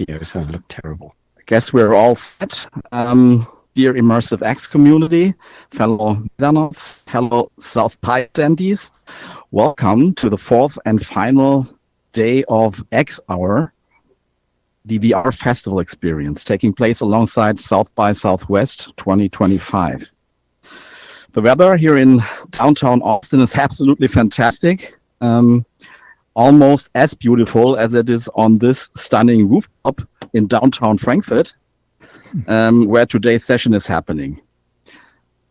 videos. I look terrible. I guess we're all set. Dear Immersive X community, fellow Metanods, hello South Pi attendees. Welcome to the fourth and final day of X Hour, the VR festival experience taking place alongside South by Southwest 2025. The weather here in downtown Austin is absolutely fantastic. Almost as beautiful as it is on this stunning rooftop in downtown Frankfurt, where today's session is happening.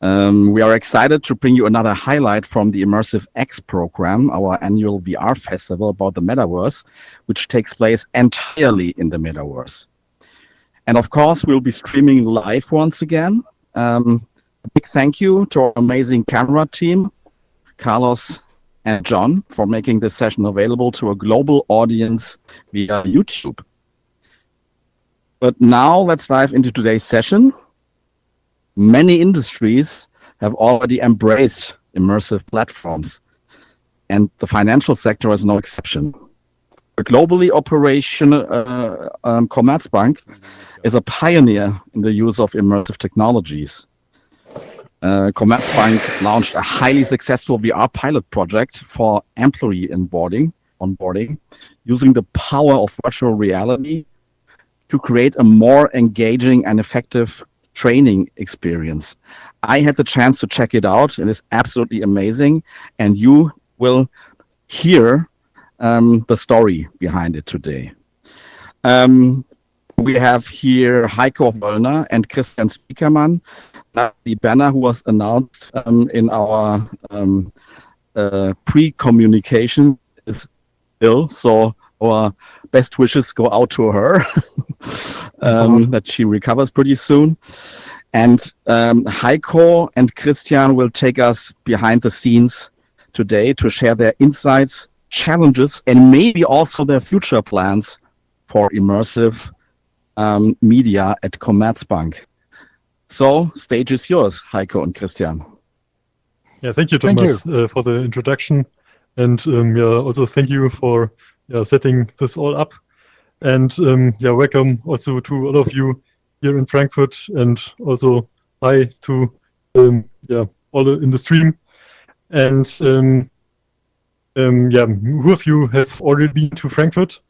We are excited to bring you another highlight from the Immersive X program, our annual VR festival about the Metaverse, which takes place entirely in the Metaverse. And of course, we'll be streaming live once again. A big thank you to our amazing camera team, Carlos and John, for making this session available to a global audience via YouTube. But now let's dive into today's session. Many industries have already embraced immersive platforms, and the financial sector is no exception. A globally operational Commerzbank is a pioneer in the use of immersive technologies. Commerzbank launched a highly successful VR pilot project for employee onboarding, using the power of virtual reality to create a more engaging and effective training experience. I had the chance to check it out. It is absolutely amazing, and you will hear the story behind it today. We have here Heiko Wollner and Christian Spiekermann. Nathalie Benner, who was announced in our pre-communication, is ill, so our best wishes go out to her that she recovers pretty soon. And Heiko and Christian will take us behind the scenes today to share their insights, challenges, and maybe also their future plans for immersive media at Commerzbank. So, stage is yours, Heiko and Christian. Yeah, thank you, Thomas, for the introduction. And also thank you for setting this all up. And welcome also to all of you here in Frankfurt, and also hi to all in the stream. And who of you have already been to Frankfurt?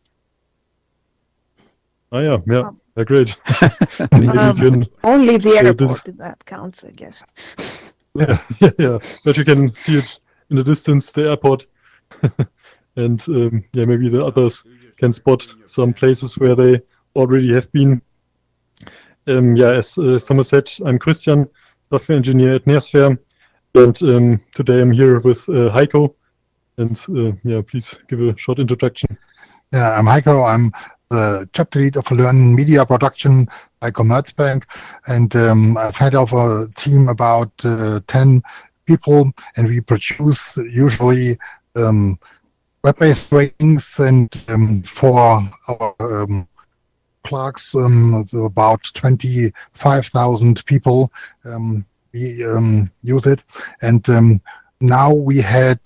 Great. Only the airport, that counts, I guess. Yeah. But you can see it in the distance, the airport. And maybe the others can spot some places where they already have been. As Thomas said, I'm Christian, software engineer at Neosphere. And today I'm here with Heiko. And please give a short introduction. Yeah, I'm Heiko. I'm the chapter lead of Learn Media Production by Commerzbank, and I've head of a team about 10 people, and we produce usually web-based trainings, and for our clerks, about 25,000 people, we use it, and now we had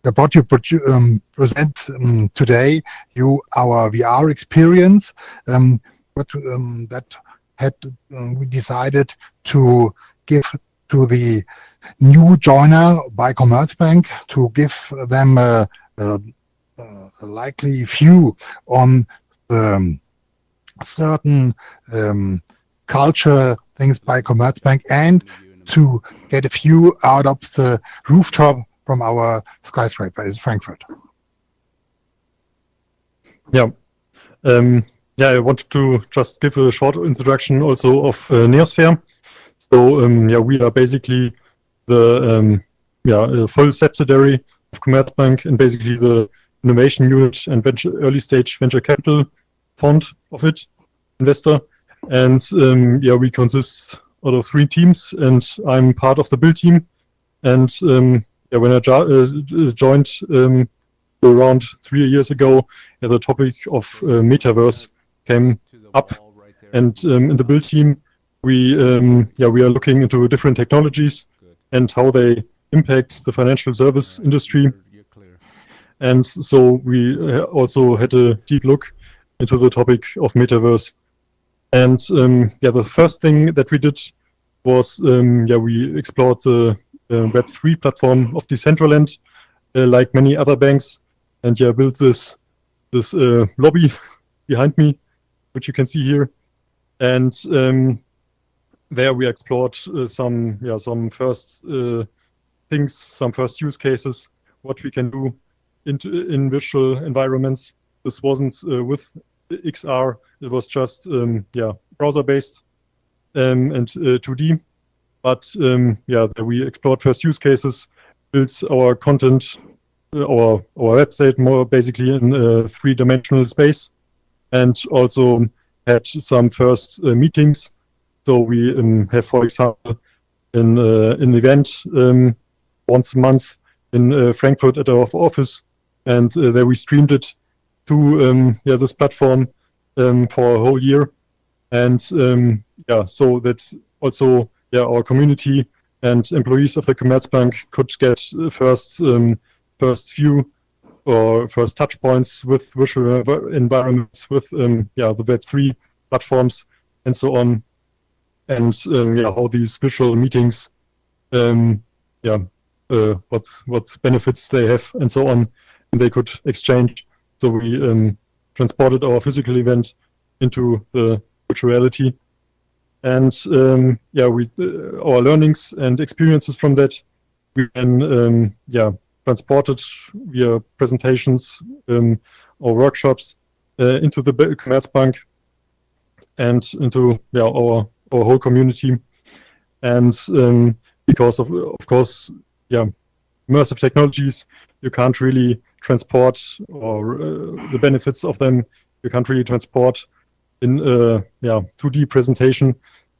about to present today our VR experience. We decided to give to the new joiner by Commerzbank, to give them a likely view on the certain culture things by Commerzbank, and to get a view out of the rooftop from our skyscraper in Frankfurt. I wanted to just give a short introduction also of Neosphere. So we are basically the full subsidiary of Commerzbank, and basically the innovation unit and early stage venture capital fund of it, investor. And we consist out of 3 teams, and I'm part of the build team. And when I joined around 3 years ago, the topic of Metaverse came up, and in the build team, we are looking into different technologies and how they impact the financial service industry. And so we also had a deep look into the topic of Metaverse. And the first thing that we did was we explored the Web3 platform of Decentraland, like many other banks, and built this lobby behind me, which you can see here. And there we explored some first things, some first use cases, what we can do in virtual environments. This wasn't with XR, it was just browser-based and 2D. But we explored first use cases, built our content, our website more basically in a three-dimensional space, and also had some first meetings. So we have, for example, an event once a month in Frankfurt at our office, and there we streamed it to this platform for a whole year. And so that also our community and employees of the Commerzbank could get first view or first touch points with virtual environments, with the Web3 platforms and so on, and how these virtual meetings, what benefits they have and so on, and they could exchange. So we transported our physical event into the virtual reality, and our learnings and experiences from that we then transported via presentations or workshops into the Commerzbank and into our whole community. And because of course immersive technologies, you can't really transport, or the benefits of them you can't really transport in a 2D presentation.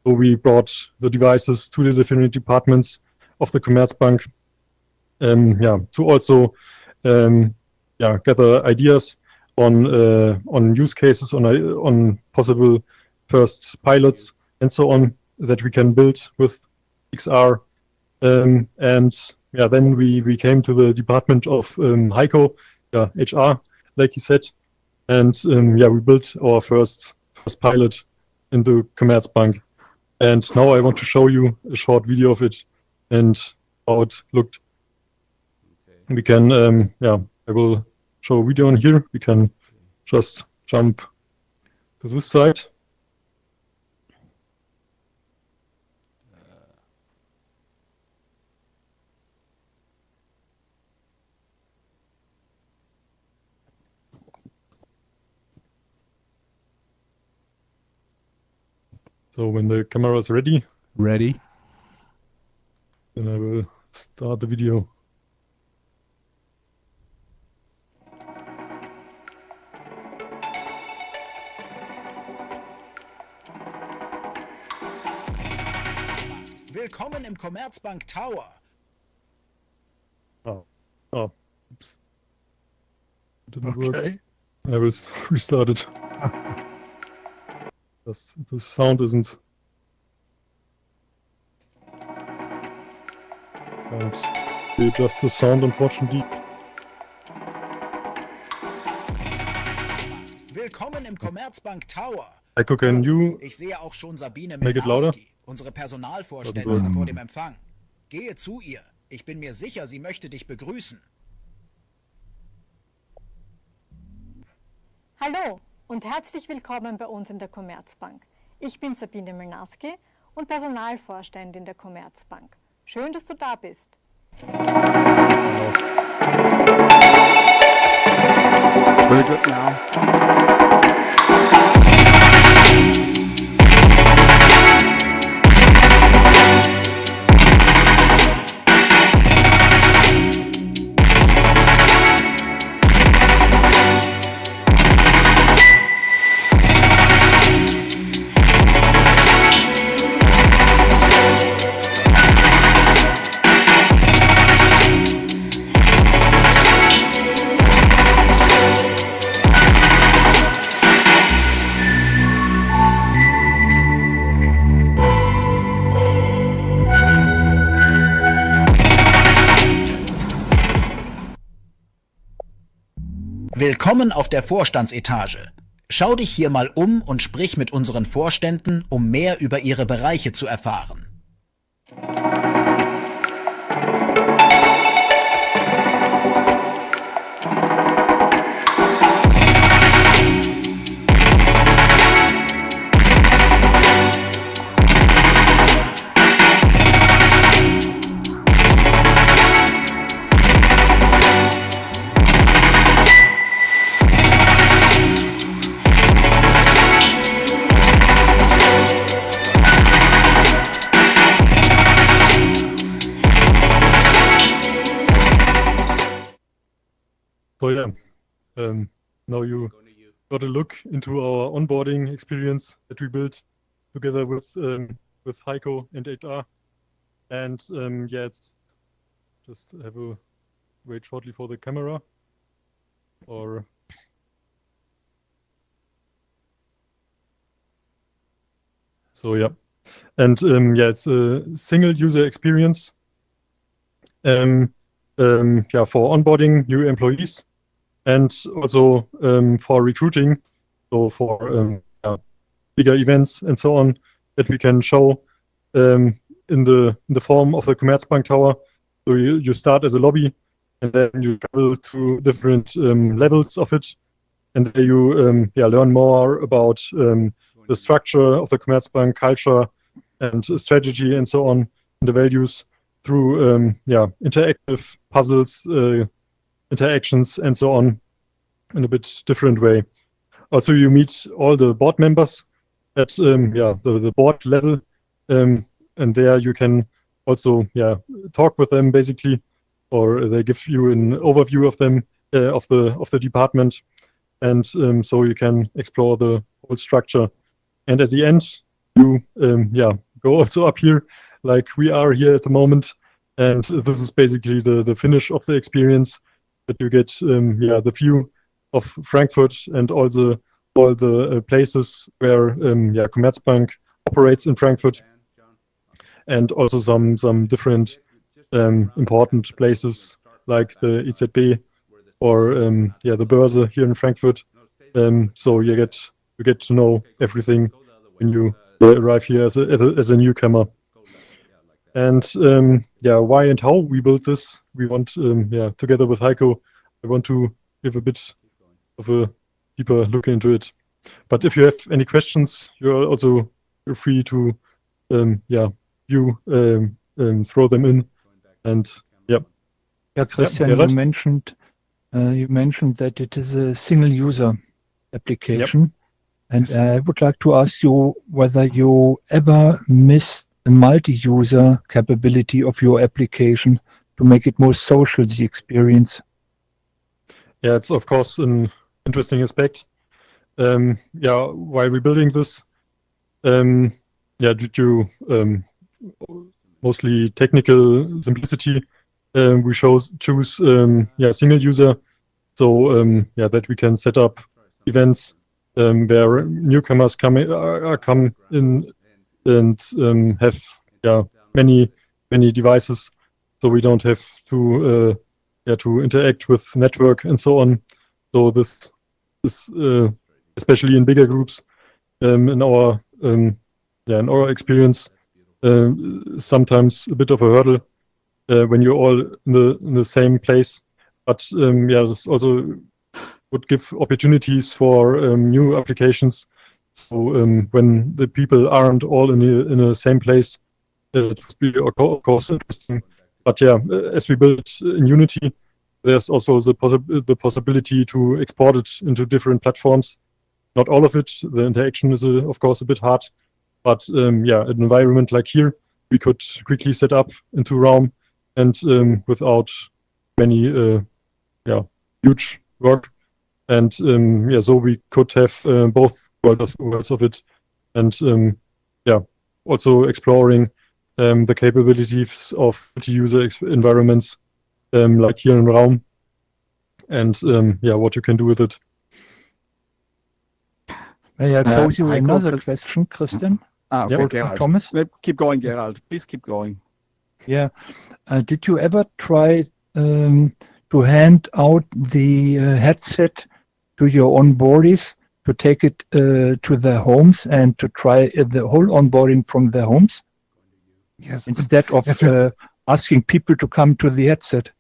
So we brought the devices to the different departments of the Commerzbank to also gather ideas on use cases, on possible first pilots and so on that we can build with XR. And then we came to the department of Heiko, HR, like he said, and we built our first pilot in the Commerzbank. And now I want to show you a short video of it and how it looked. Okay. We can, I will show a video on here. We can just jump to this side. So when the camera is ready, then I will start the video. Willkommen im Commerzbank Tower. Oh, oops. Didn't Okay. work. I will restart it. The sound isn't. Can't adjust the sound, unfortunately. Willkommen im Commerzbank Tower. Heiko, can you Ich sehe auch schon Sabine make it louder? Menarski, unsere Personalvorständin vor dem Empfang. Gehe zu ihr. Ich bin mir sicher, sie möchte dich begrüßen. Hallo und herzlich willkommen bei uns in der Commerzbank. Ich bin Sabine Menarski und Personalvorständin der Commerzbank. Schön, dass du da bist. Very good now. Willkommen auf der Vorstandsetage. Schau dich hier mal um und sprich mit unseren Vorständen, um mehr über ihre Bereiche zu erfahren. So yeah, now you got a look into our onboarding experience that we built together with Heiko and HR, and yeah, it's just have a wait shortly for the camera, or so yeah, and yeah, it's a single user experience. Yeah, for onboarding new employees. And also for recruiting, so for yeah, bigger events and so on, that we can show in the form of the Commerzbank Tower. So you start at the lobby, and then you travel to different levels of it, and there you yeah, learn more about the structure of the Commerzbank, culture and strategy and so on, and the values through yeah, interactive puzzles, interactions and so on, in a bit different way. Also, you meet all the board members at yeah, the board level, and there you can also yeah, talk with them basically, or they give you an overview of them, of the department, and so you can explore the whole structure. And at the end, you yeah, go also up here, like we are here at the moment, and this is basically the finish of the experience, that you get yeah, the view of Frankfurt and all the places where yeah, Commerzbank operates in Frankfurt, and also some different important places like the EZB or yeah, the Börse here in Frankfurt. So you get to know everything when you arrive here as a newcomer. And yeah, why and how we built this, we want yeah, together with Heiko, I want to give a bit of a deeper look into it. But if you have any questions, you're also free to yeah, you throw them in. And yeah. Yeah, Christian, yeah, you mentioned that it is a single user application. And I would like to ask you whether you ever missed a multi-user capability of your application to make it more social, the experience. Yeah, it's of course an interesting aspect. Yeah, while we're building this, yeah, due to mostly technical simplicity, we choose yeah, single user, so yeah, that we can set up events where newcomers come in and have yeah, many devices, so we don't have to yeah, to interact with network and so on. So this is especially in bigger groups, in our yeah, in our experience, sometimes a bit of a hurdle when you're all in the same place. But yeah, this also would give opportunities for new applications. So when the people aren't all in the same place, it would be of course interesting. But yeah, as we build in Unity, there's also the possibility to export it into different platforms. Not all of it. The interaction is of course a bit hard, but yeah, an environment like here, we could quickly set up into RAUM, and without many yeah, huge work. And yeah, so we could have both worlds of it, and yeah, also exploring the capabilities of multi-user environments like here in RAUM, and yeah, what you can do with it. May I pose you another question, Christian? Okay, Or Gerald. Thomas? Keep going, Gerald. Please keep going. Yeah. Did you ever try to hand out the headset to your onboardees to take it to their homes and to try the whole onboarding from their homes? Yes. Instead of asking people to come to the headset.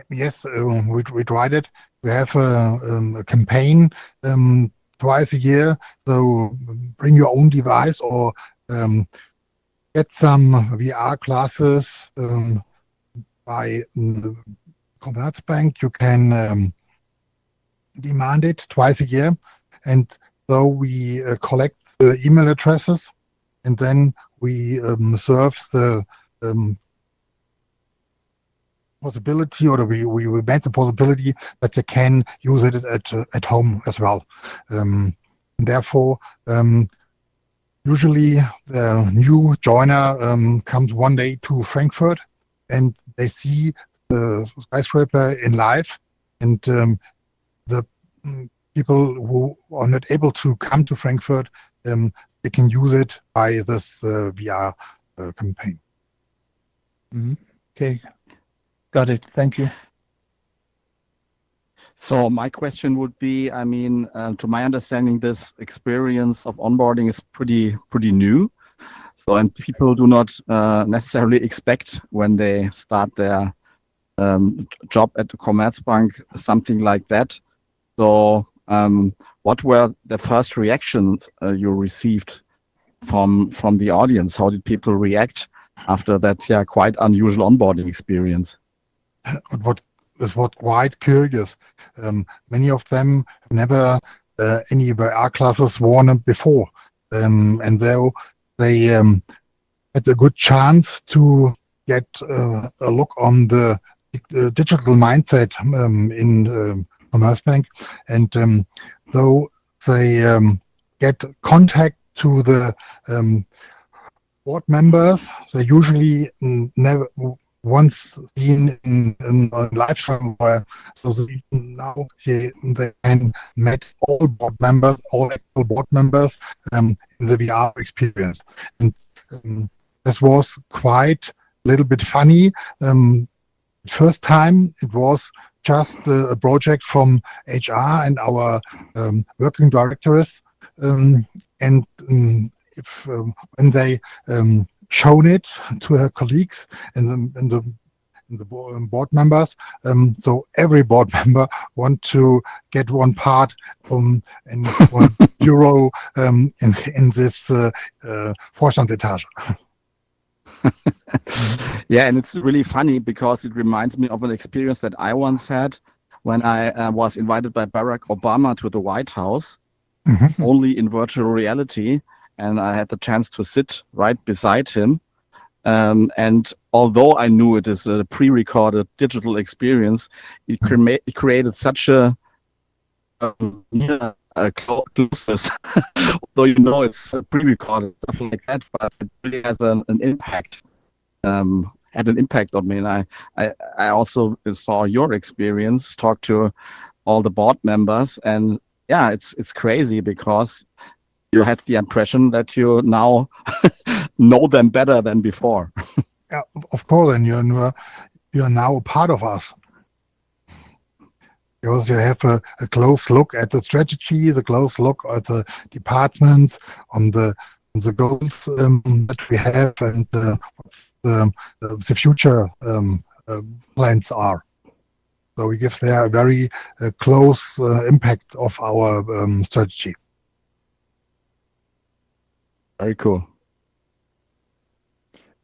Yes, we tried it. We have a campaign twice a year. So bring your own device or get some VR classes by the Commerzbank. You can demand it twice a year. And so we collect the email addresses and then we serve the possibility, or we made the possibility that they can use it at home as well. Therefore, usually the new joiner comes one day to Frankfurt and they see the skyscraper in live, and the people who are not able to come to Frankfurt, they can use it by this VR campaign. Okay. Got it. Thank you. So my question would be, I mean, to my understanding, this experience of onboarding is pretty new. So, and people do not necessarily expect when they start their job at the Commerzbank something like that. So, what were the first reactions you received from the audience? How did people react after that, quite unusual onboarding experience? What was quite curious. Many of them have never any VR classes worn before, and though they had a good chance to get a look on the digital mindset in Commerzbank, and though they get contact to the board members, they usually never once seen in a lifetime, so now they can meet all board members, all actual board members in the VR experience. And this was quite a little bit funny. First time it was just a project from HR and our working directors, and if when they shown it to her colleagues and the board members, so every board member want to get one part and €1 in this Vorstandsetage. Yeah, and it's really funny because it reminds me of an experience that I once had when I was invited by Barack Obama to the White House, only in virtual reality. And I had the chance to sit right beside him. And although I knew it is a pre-recorded digital experience, it created such a closeness. Although you know it's pre-recorded, stuff like that, but it really has an impact. Had an impact on me. And I also saw your experience, talked to all the board members, and yeah, it's crazy because you have the impression that you now know them better than before. Yeah, of course, and you're now a part of us. Because you have a close look at the strategy, the close look at the departments, on the goals that we have, and what the future plans are. So we give there a very close impact of our strategy. Very cool.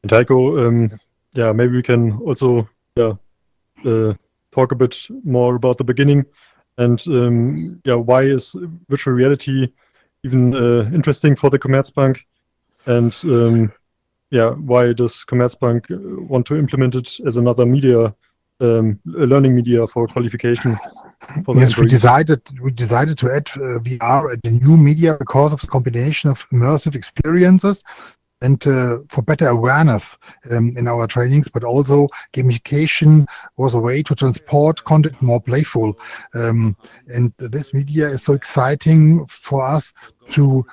And Heiko, maybe we can also talk a bit more about the beginning and why is virtual reality even interesting for the Commerzbank, and why does Commerzbank want to implement it as another media, a learning media for qualification? For yes, we decided to add VR at the new media because of the combination of immersive experiences and for better awareness in our trainings, but also gamification was a way to transport content more playful. And this media is so exciting for us to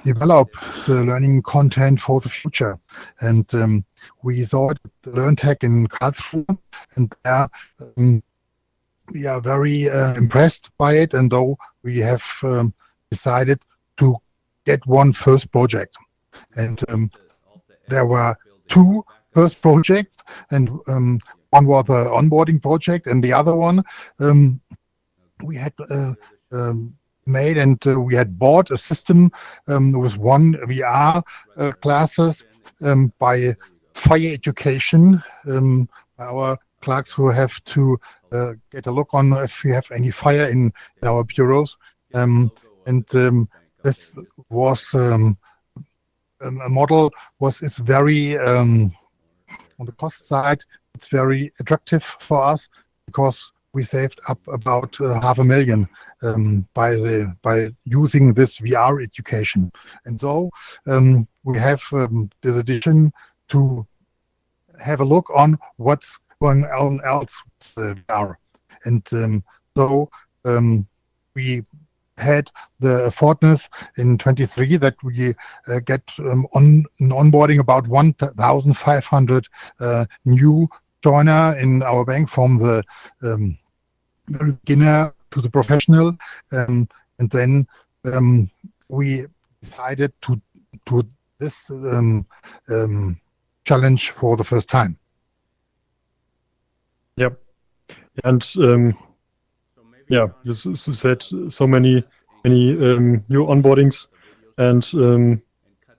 develop the learning content for the future. And we saw it at the LearnTech in Karlsruhe, and there we are very impressed by it, and though we have decided to get one first project. And there were two first projects, and one was the onboarding project, and the other one we had made, and we had bought a system with one VR classes by fire education. Our clerks who have to get a look on if we have any fire in our bureaus. This was a model is very on the cost side. It's very attractive for us because we saved up about $500,000 by using this VR education, and so we have this addition to have a look on what's going on else with VR, and so we had the fortness in 23 that we get onboarding about 1,500 new joiner in our bank from the beginner to the professional, and then we decided to this challenge for the first time. Yep, and yeah, you said so many new onboardings, and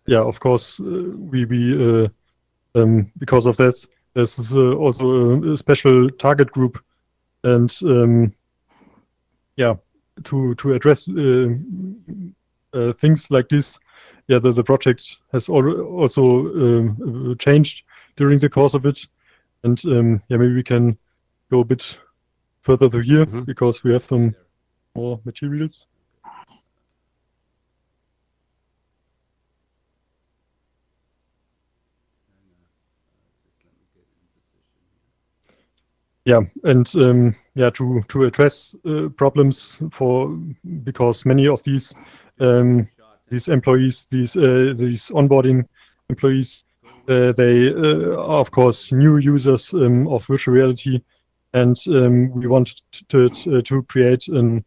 yeah, of course, we because of that, there's also a special target group, and yeah, to address things like this, yeah, the project has also changed during the course of it, and yeah, maybe we can go a bit further to here because we have some more materials. Yeah, and yeah, to address problems because many of these employees, these onboarding employees, they are of course new users of virtual reality, and we wanted to create an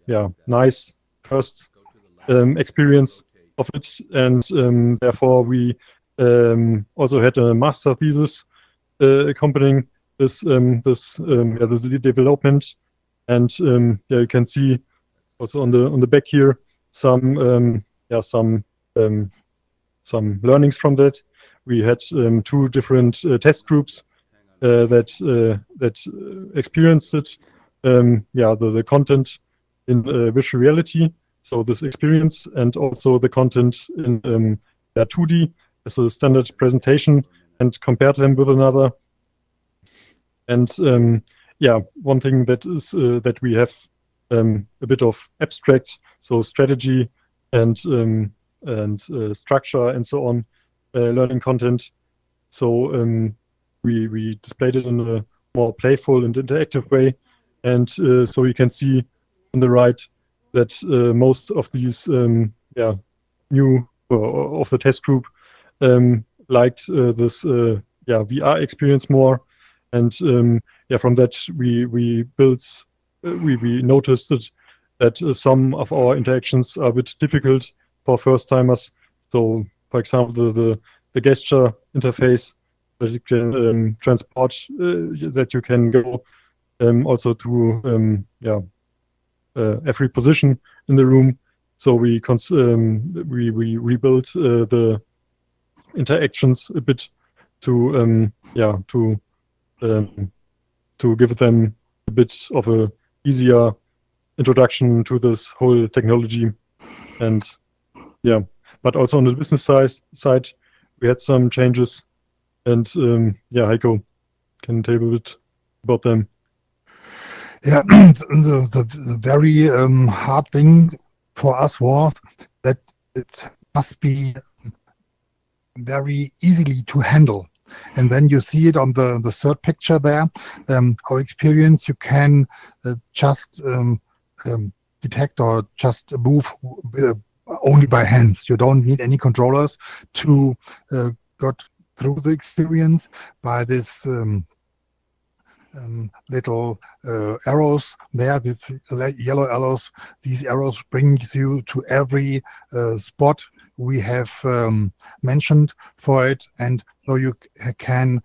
yeah, nice first experience of it, and therefore we also had a master thesis accompanying this yeah, the development, and yeah, you can see also on the back here some yeah, some learnings from that. We had two different test groups that experienced it. Yeah, the content in virtual reality, so this experience, and also the content in yeah, 2D as a standard presentation, and compared them with another. And yeah, one thing that is that we have a bit of abstract, so strategy and structure and so on, learning content. So we displayed it in a more playful and interactive way, and so you can see on the right that most of these yeah, new of the test group liked this yeah, VR experience more. And yeah, from that we built, we noticed that some of our interactions are a bit difficult for first timers. So, for example, the gesture interface that you can transport, that you can go also to yeah, every position in the room. So we rebuilt the interactions a bit to yeah, to give them a bit of a easier introduction to this whole technology. And yeah, but also on the business side we had some changes, and yeah, Heiko can tell a bit about them. Yeah, the very hard thing for us was that it must be very easily to handle. And then you see it on the third picture there, our experience, you can just detect or just move only by hands. You don't need any controllers to get through the experience by this little arrows there, these yellow arrows. These arrows brings you to every spot we have mentioned for it, and so you can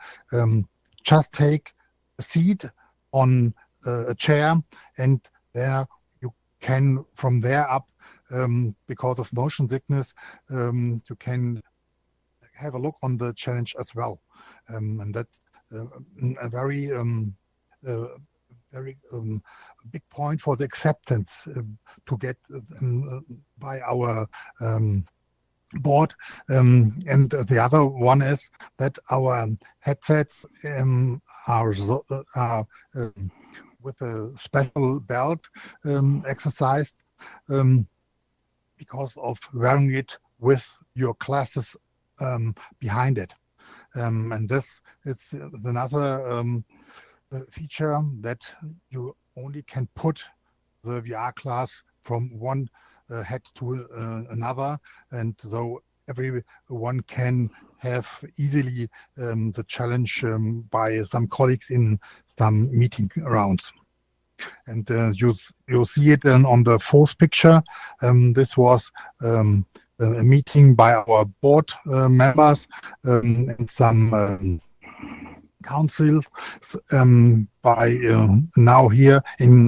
just take a seat on a chair, and there you can, from there up, because of motion sickness, you can have a look on the challenge as well, and that's a very big point for the acceptance to get by our board. And the other one is that our headsets are with a special belt exercised because of wearing it with your glasses behind it. And this is another feature that you only can put the VR glass from one head to another, and so everyone can have easily the challenge by some colleagues in some meeting rounds. And you'll see it on the fourth picture. This was a meeting by our board members and some council by now here in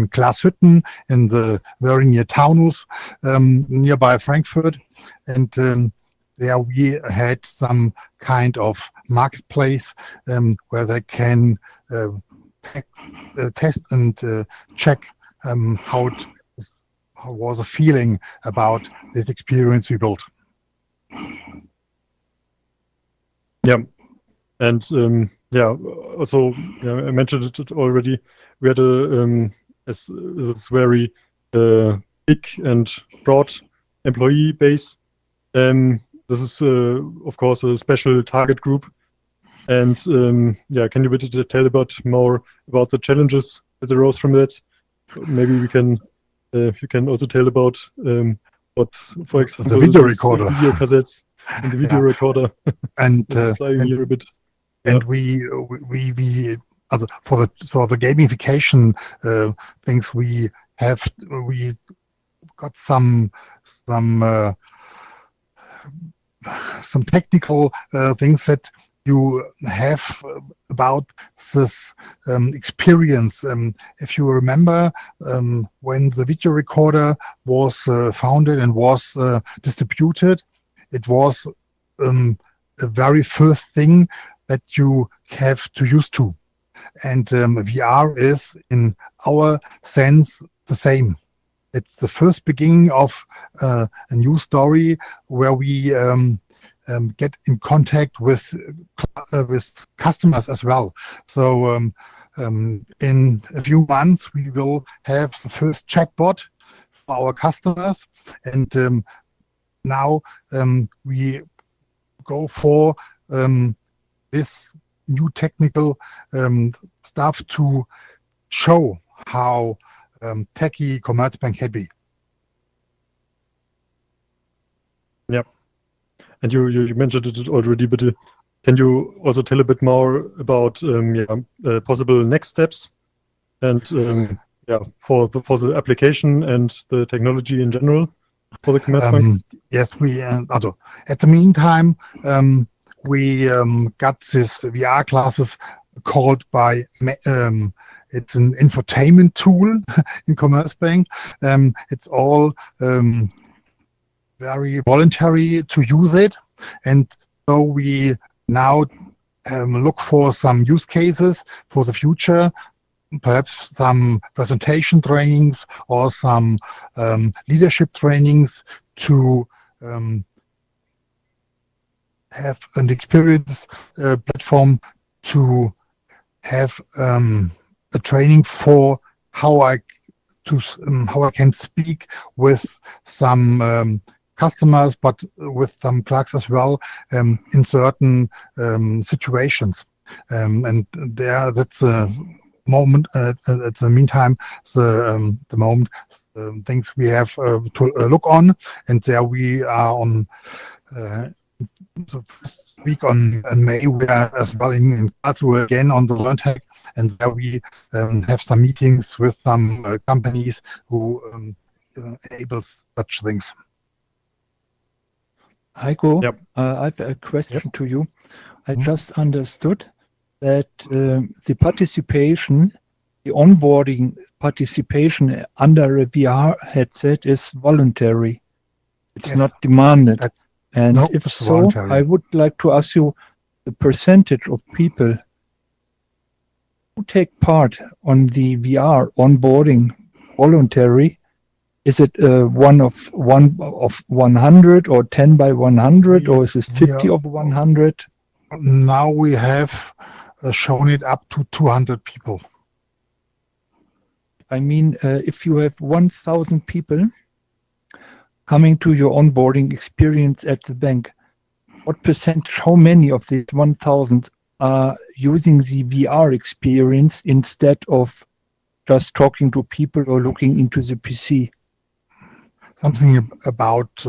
Glashütten in the very near Taunus, nearby Frankfurt, and there we had some kind of marketplace where they can test and check how was the feeling about this experience we built. Yeah. And also I mentioned it already. We had this very big and broad employee base. This is of course a special target group. And can you tell more about the challenges that arose from that? Maybe we can you can also tell about what, for example, the video recorder, video cassettes, and the video recorder, and flying here a bit. And we for the gamification things we got some technical things that you have about this experience. If you remember, when the video recorder was founded and was distributed, it was a very first thing that you have to use to. And VR is, in our sense, the same. It's the first beginning of a new story where we get in contact with customers as well. So in a few months, we will have the first chatbot for our customers. And now we go for this new technical stuff to show how techy Commerzbank can be. Yep. And you mentioned it already, but can you also tell a bit more about possible next steps and for the application and the technology in general for the Commerzbank? Yes, we also at the meantime we got this VR classes called by it's an infotainment tool in Commerzbank. It's all very voluntary to use it, and so we now look for some use cases for the future, perhaps some presentation trainings or some leadership trainings to have an experience platform to have a training for how I can speak with some customers, but with some clerks as well in certain situations. And there, that's a moment. At the meantime, the moment things we have to look on, and there we are on. The first week in May, we are as well in Karlsruhe again on the LearnTech, and there we have some meetings with some companies who enable such things. Heiko, Yep. I have a question to you. I Mhm. just understood that the participation, the onboarding participation under a VR headset is voluntary. It's Yes. not demanded. That's And no, if it's so, voluntary. I would like to ask you the percentage of people who take part on the VR onboarding voluntary. Is it one of 100 or 10 by 100, or is it 50 Yeah. of 100? Now we have shown it up to 200 people. I mean, if you have 1,000 people coming to your onboarding experience at the bank, what percentage, how many of these 1,000 are using the VR experience instead of just talking to people or looking into the PC? Something about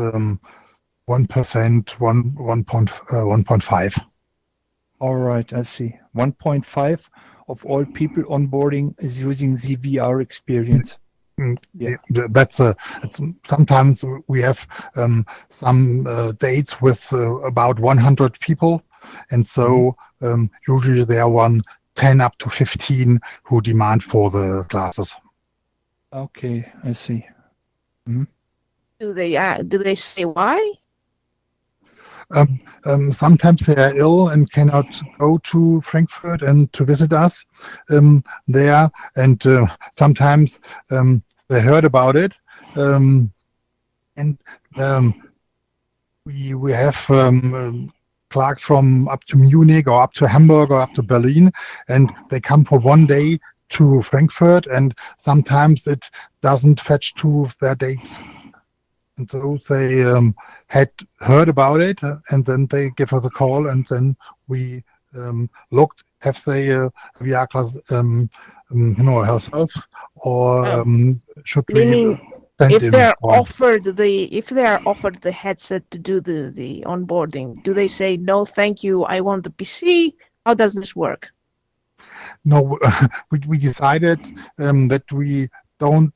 1%, 1.5. All right, I see. 1.5 of all people onboarding is using the VR experience. Yeah. That's sometimes we have some dates with about 100 people, and so usually there are 10 up to 15 who demand for the classes. Okay, I see. Do they say why? Sometimes they are ill and cannot go to Frankfurt and to visit us there, and sometimes they heard about it, and we have clerks from up to Munich or up to Hamburg or up to Berlin, and they come for one day to Frankfurt, and sometimes it doesn't fetch to their dates. And so they had heard about it, and then they give us a call, and then we looked, have they VR class, ourselves, or should Meaning, we send if in they're one? offered the headset to do the onboarding, do they say no, thank you, I want the PC? How does this work? No, we decided that we don't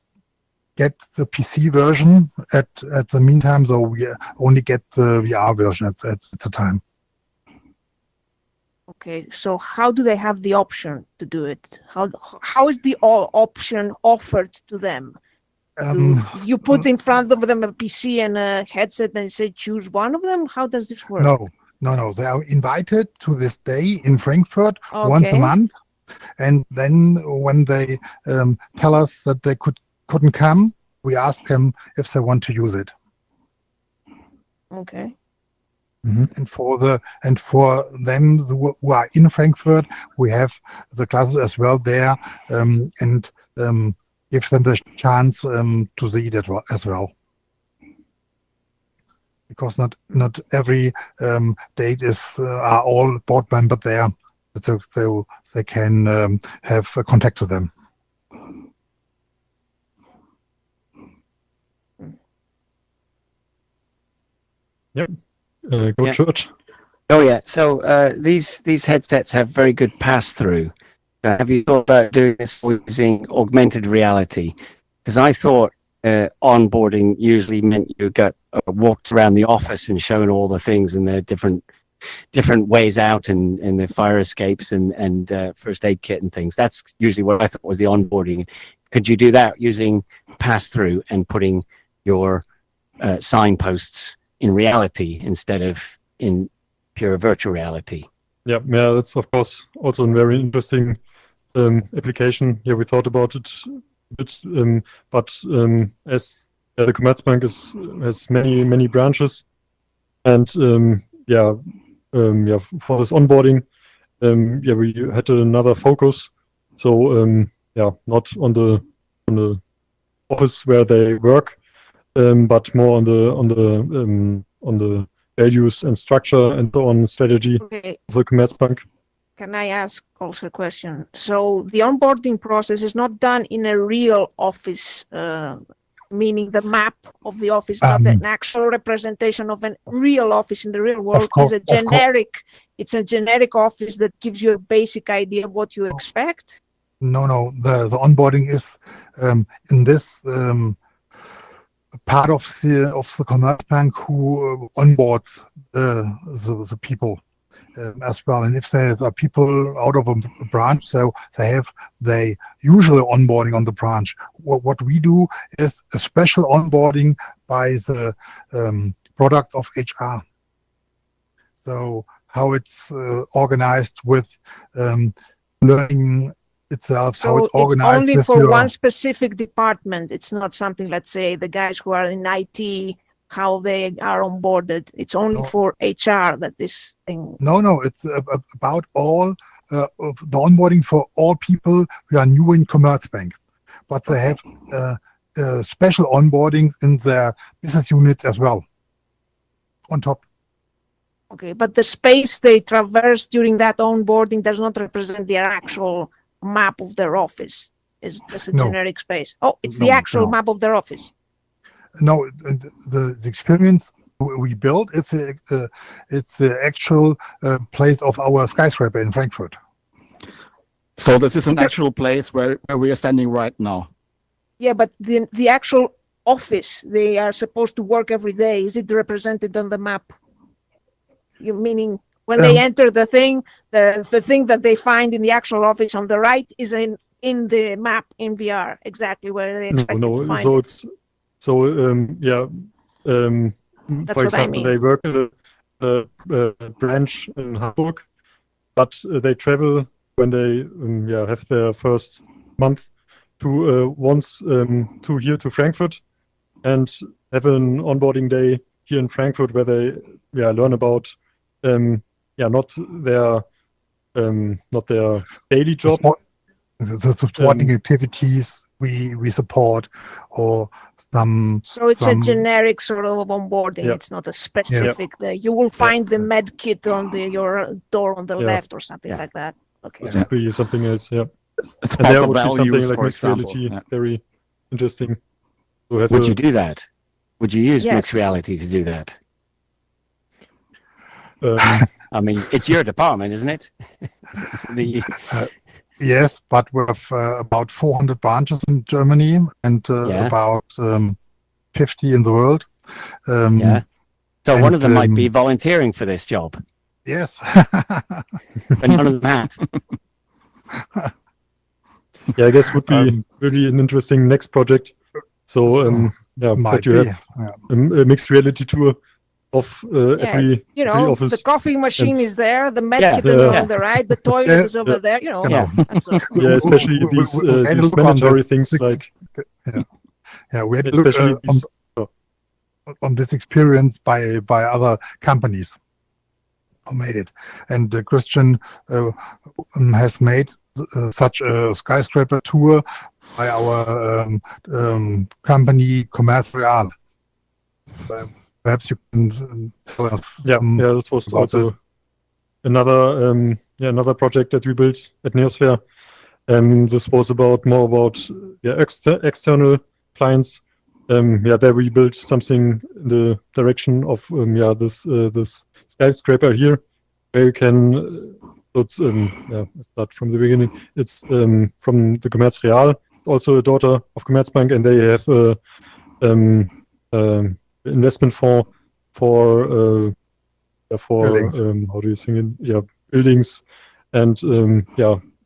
get the PC version at the meantime, so we only get the VR version at the time. Okay, so how do they have the option to do it? How is the option offered to them? You put in front of them a PC and a headset and say choose one of them? How does this work? No. They are invited to this day in Frankfurt once a Okay. month, and then when they tell us that they couldn't come, we ask them if they want to use it. Okay. And for them who are in Frankfurt, we have the classes as well there, and gives them the chance to see it as well. Because not every date are all board members there, so they can have a contact to them. Yep. Go Church. Oh yeah. So these headsets have very good pass through. Have you thought about doing this using augmented reality? Because I thought onboarding usually meant you got walked around the office and shown all the things and their different ways out and the fire escapes and first aid kit and things. That's usually what I thought was the onboarding. Could you do that using pass through and putting your signposts in reality instead of in pure virtual reality? Yeah, that's of course also a very interesting application. Yeah, we thought about it a bit, but as the Commerzbank has many branches, and for this onboarding, we had another focus. So not on the office where they work, but more on the values and structure and so on strategy of the Commerzbank. Can I ask also a question? So the onboarding process is not done in a real office, meaning the map of the office, not an actual representation of a real office in the real world. It's a generic office that gives you a basic idea of what you expect. No. The onboarding is in this part of the Commerzbank who onboards the people as well. And if there are people out of a branch, so they have the usual onboarding on the branch. What we do is a special onboarding by the product of HR. So how it's organized with learning itself, how So it's organized only with for your... one specific department. It's not something, let's say, the guys who are in IT, how they are onboarded. It's only No. for HR that this thing. No, it's about all of the onboarding for all people who are new in Commerzbank. But they have special onboardings in their business units as well, on top. Okay, but the space they traverse during that onboarding does not represent their actual map of their office. It's just a No. generic space. Oh, it's the No, actual no. map of their office. No, the experience we built, it's the actual place of our skyscraper in Frankfurt. So this is an actual place where we are standing right now. Yeah, but the actual office they are supposed to work every day, is it represented on the map? You meaning when they enter the thing that they find in the actual office on the right is in the map in VR, exactly where they expect to find So it. it's That's for what I example, mean. they work in a branch in Hamburg, but they travel when they have their first month to once to here to Frankfurt and have an onboarding day here in Frankfurt where they learn about not their daily job. The supporting activities we support, or some. So it's a generic sort of onboarding. Yeah. It's not a specific. You will find the med kit on your door on the left or something like that. Okay. It could be something else. Yeah. It's And about there the would be something values, like for mixed example. reality, Yeah. very interesting. To have Would you do that? Would you use Yes. mixed reality to do that? um, I mean, it's your department, isn't it? Yes, but we have about 400 branches in Germany and about 50 in the world. Yeah. So one of them might be and, volunteering for this job, Yes. but none of them have. I guess would be really an interesting next project. So might that you be. have Yeah. a mixed reality tour of every office. the coffee machine and- is there, the med Yeah. kit is Yeah. on the right, the toilet Yeah. is over there. You know, Yeah. that's all. Yeah, especially We- these we had a these look on mandatory this things six- like we had to look especially these. on this experience by other companies who made it. And Christian has made such a skyscraper tour by our company Commerzbank. Perhaps you can tell us. This was about also this. another project that we built at Neosphere. This was more about external clients. There we built something in the direction of this skyscraper here, where you can start from the beginning. It's from the Commerzreal, also a daughter of Commerzbank, and they have investment fund for Buildings. how do you say it? Buildings, and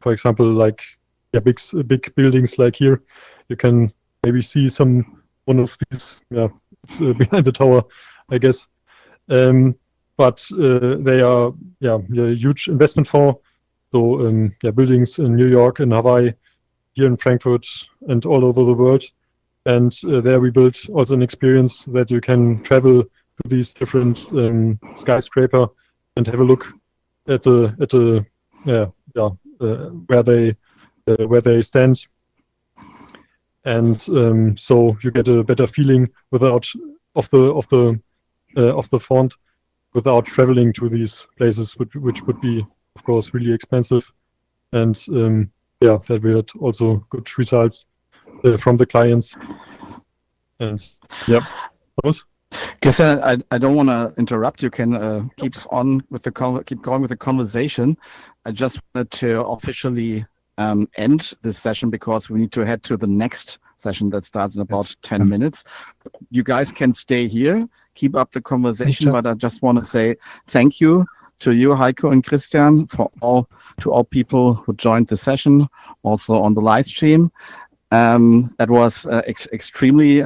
for example, like big buildings like here, you can maybe see one of these. It's behind the tower, I guess. But they are a huge investment fund. So buildings in New York and Hawaii, here in Frankfurt, and all over the world. And there we built also an experience that you can travel to these different skyscraper and have a look at where they stand. And so you get a better feeling of the font without traveling to these places, which would be, of course, really expensive. And that we had also good results from the clients. And those. Christian, I don't want to interrupt. You can keep going with the conversation. I just wanted to officially end this session because we need to head to the next session that starts in about 10 minutes. You guys can stay here, keep up the conversation, but I just want to say thank you to you, Heiko and Christian, to all people who joined the session, also on the live stream. That was extremely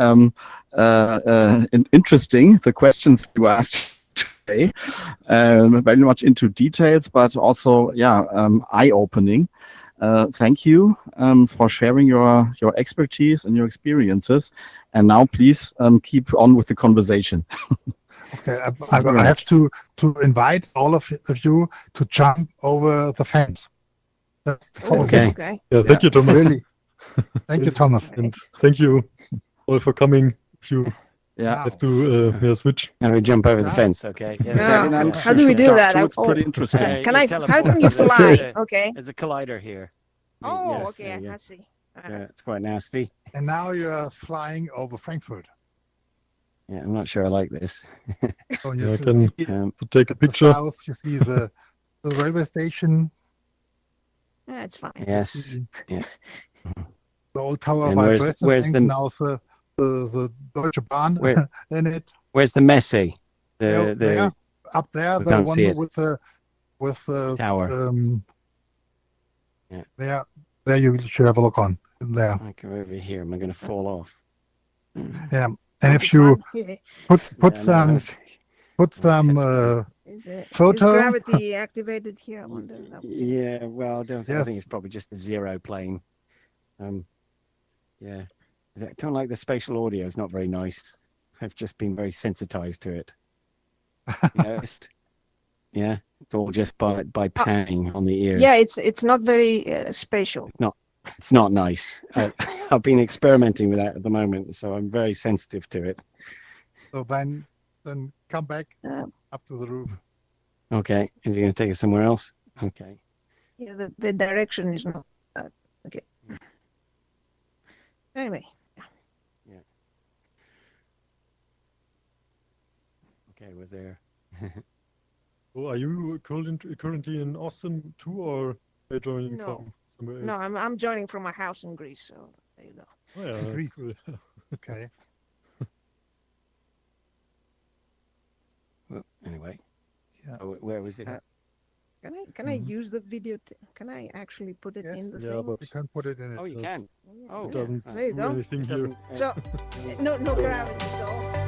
interesting, the questions you asked today, very much into details, but also, eye-opening. Thank you for sharing your expertise and your experiences. And now please keep on with the conversation. Okay, I have to invite all of you to jump over the fence. That's Okay. Yeah, thank you, Thomas. Really. Thank you, Thomas. And thank you all for coming. If you have to switch. And we jump over the fence, okay? Yeah. How do we do that? It's pretty interesting. How can you fly? Okay. There's a collider here. Oh, Yes, okay. yeah. I see. Yeah, it's quite nasty. And now you're flying over Frankfurt. Yeah, I'm not sure I like this. So Yeah, I you can see take a the picture. south, you see the railway station, That's fine. Yes. Yeah. the old tower And by where's Dresden, the- and now the Deutsche Bahn Where- in it. Where's the Messi? There, The up there, we the can't see one it. with the Tower. There you should have a look on there. I go over here. Am I going to fall off? Yeah, and if you Yeah. put Yeah, some no, Is Photo? gravity activated here? I wonder. yeah. Well, I don't think. I think Yes. it's probably just a zero plane. Yeah. I don't like the spatial audio. It's not very nice. I've just been very sensitized to it. You noticed? Yeah. It's all just by panning on the ears. Yeah, it's not very spatial. It's not nice. I've been experimenting with that at the moment, so I'm very sensitive to it. so then come back Uh, up to the roof. Okay. Is he going to take us somewhere else? Okay. Yeah, the direction is not okay. Anyway, Okay. Was there? Oh, are you currently in Austin too, or are you joining No. from somewhere else? no, I'm joining from my house in Greece, so there you go. Oh, yeah, that's Greece. cool. Okay. Well, anyway. Yeah. Oh, where was it? Can I use the video? Can I actually put it Yes. in the Yeah, thing? but You can put it in it. Oh, you can. Oh, it doesn't There you do go. anything It here. doesn't, So no gravity. So